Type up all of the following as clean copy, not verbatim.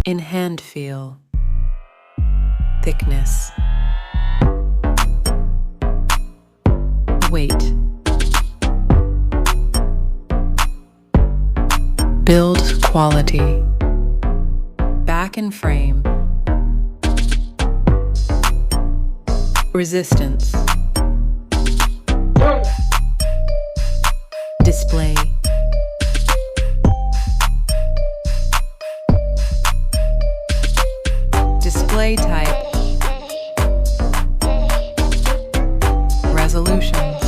In hand feel, thickness, weight, build quality, back and frame, resistance, display, display type, resolutions,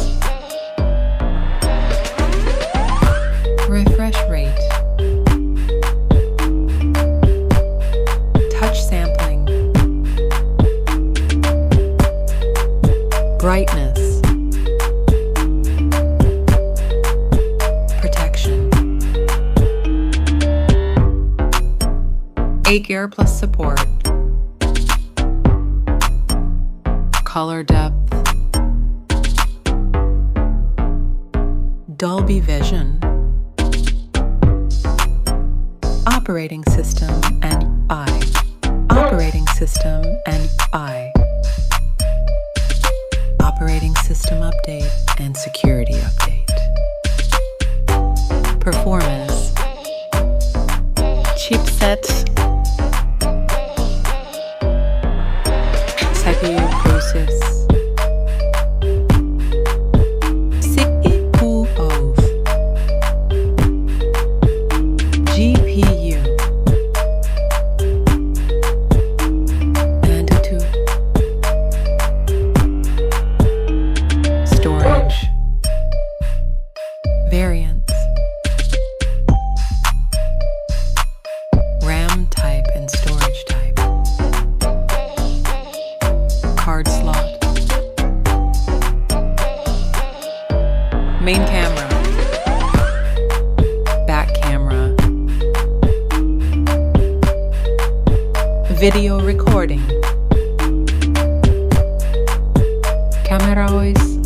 refresh rate, touch sampling, brightness, protection, 8 gear plus support, color depth, Dolby Vision, operating system and UI, operating system and UI, operating system update and security update, performance, chipset, CPU process, CPU of, GPU, antutu, storage, variants, RAM type and storage type, card slot, main camera, back camera, video recording, camera voice,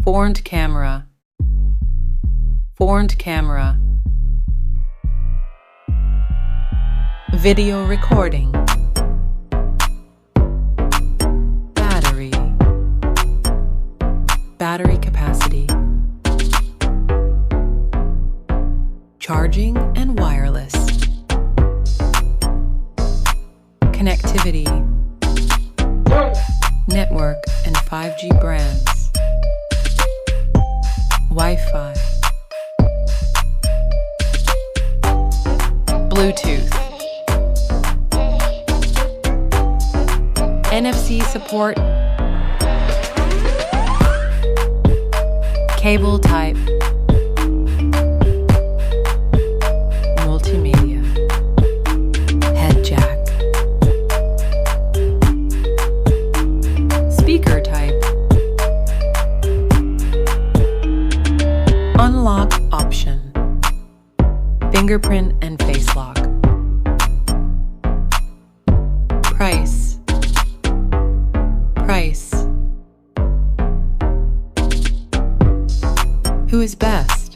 front camera, front camera, video recording, battery, battery capacity, charging and wireless, connectivity, network and 5G brands, Wi-Fi, Bluetooth, NFC support, cable type, multimedia, head jack, speaker type, unlock option, fingerprint and face lock, price, price, who is best?